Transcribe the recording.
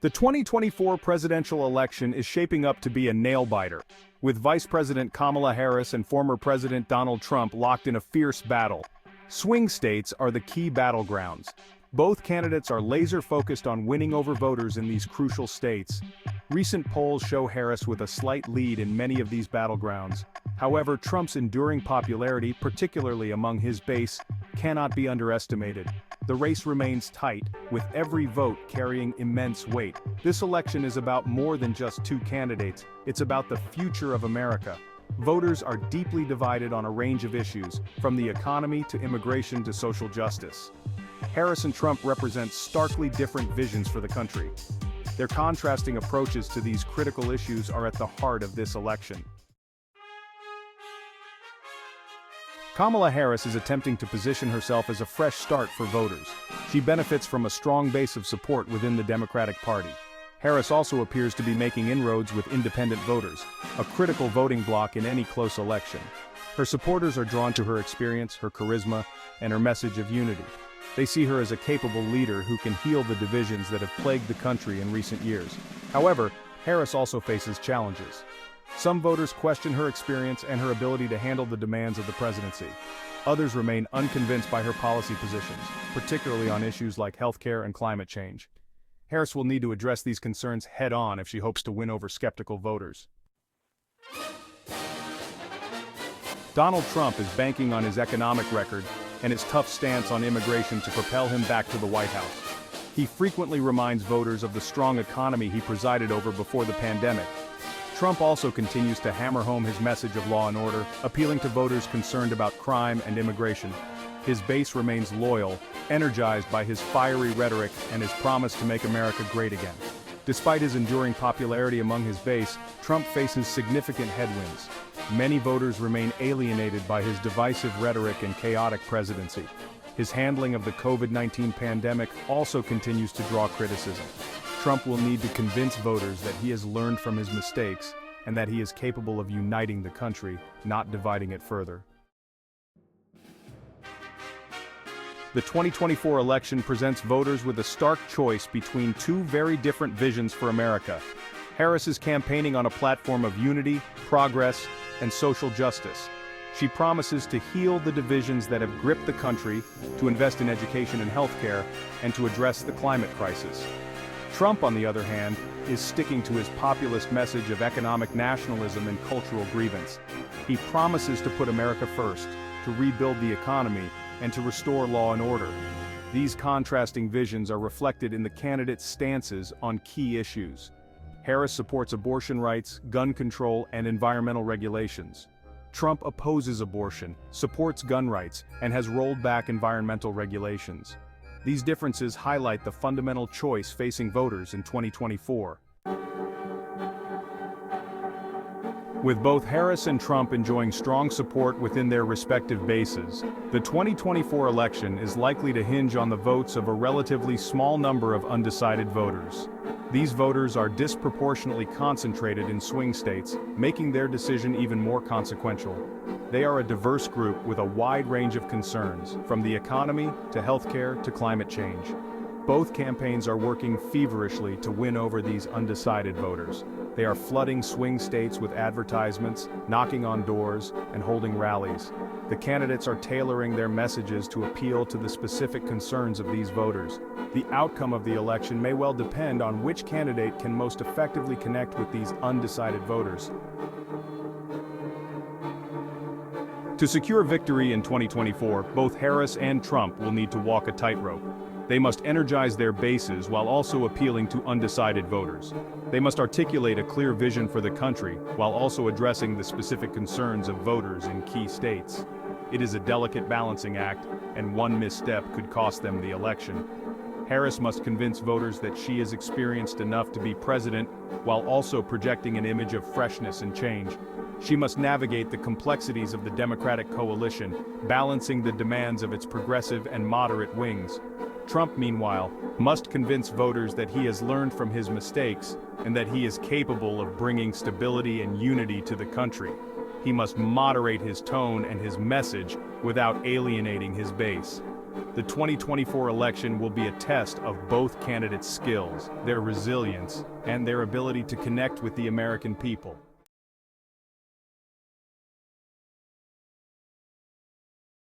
The 2024 presidential election is shaping up to be a nail-biter, with Vice President Kamala Harris and former President Donald Trump locked in a fierce battle. Swing states are the key battlegrounds. Both candidates are laser-focused on winning over voters in these crucial states. Recent polls show Harris with a slight lead in many of these battlegrounds. However, Trump's enduring popularity, particularly among his base, cannot be underestimated. The race remains tight, with every vote carrying immense weight. This election is about more than just two candidates, it's about the future of America. Voters are deeply divided on a range of issues, from the economy to immigration to social justice. Harris and Trump represent starkly different visions for the country. Their contrasting approaches to these critical issues are at the heart of this election. Kamala Harris is attempting to position herself as a fresh start for voters. She benefits from a strong base of support within the Democratic Party. Harris also appears to be making inroads with independent voters, a critical voting bloc in any close election. Her supporters are drawn to her experience, her charisma, and her message of unity. They see her as a capable leader who can heal the divisions that have plagued the country in recent years. However, Harris also faces challenges. Some voters question her experience and her ability to handle the demands of the presidency. Others remain unconvinced by her policy positions, particularly on issues like healthcare and climate change. Harris will need to address these concerns head-on if she hopes to win over skeptical voters. Donald Trump is banking on his economic record and his tough stance on immigration to propel him back to the White House. He frequently reminds voters of the strong economy he presided over before the pandemic. Trump also continues to hammer home his message of law and order, appealing to voters concerned about crime and immigration. His base remains loyal, energized by his fiery rhetoric and his promise to make America great again. Despite his enduring popularity among his base, Trump faces significant headwinds. Many voters remain alienated by his divisive rhetoric and chaotic presidency. His handling of the COVID-19 pandemic also continues to draw criticism. Trump will need to convince voters that he has learned from his mistakes and that he is capable of uniting the country, not dividing it further. The 2024 election presents voters with a stark choice between two very different visions for America. Harris is campaigning on a platform of unity, progress, and social justice. She promises to heal the divisions that have gripped the country, to invest in education and healthcare, and to address the climate crisis. Trump, on the other hand, is sticking to his populist message of economic nationalism and cultural grievance. He promises to put America first, to rebuild the economy, and to restore law and order. These contrasting visions are reflected in the candidates' stances on key issues. Harris supports abortion rights, gun control, and environmental regulations. Trump opposes abortion, supports gun rights, and has rolled back environmental regulations. These differences highlight the fundamental choice facing voters in 2024. With both Harris and Trump enjoying strong support within their respective bases, the 2024 election is likely to hinge on the votes of a relatively small number of undecided voters. These voters are disproportionately concentrated in swing states, making their decision even more consequential. They are a diverse group with a wide range of concerns, from the economy to healthcare to climate change. Both campaigns are working feverishly to win over these undecided voters. They are flooding swing states with advertisements, knocking on doors, and holding rallies. The candidates are tailoring their messages to appeal to the specific concerns of these voters. The outcome of the election may well depend on which candidate can most effectively connect with these undecided voters. To secure victory in 2024, both Harris and Trump will need to walk a tightrope. They must energize their bases while also appealing to undecided voters. They must articulate a clear vision for the country while also addressing the specific concerns of voters in key states. It is a delicate balancing act, and one misstep could cost them the election. Harris must convince voters that she is experienced enough to be president while also projecting an image of freshness and change. She must navigate the complexities of the Democratic coalition, balancing the demands of its progressive and moderate wings. Trump, meanwhile, must convince voters that he has learned from his mistakes and that he is capable of bringing stability and unity to the country. He must moderate his tone and his message without alienating his base. The 2024 election will be a test of both candidates' skills, their resilience, and their ability to connect with the American people.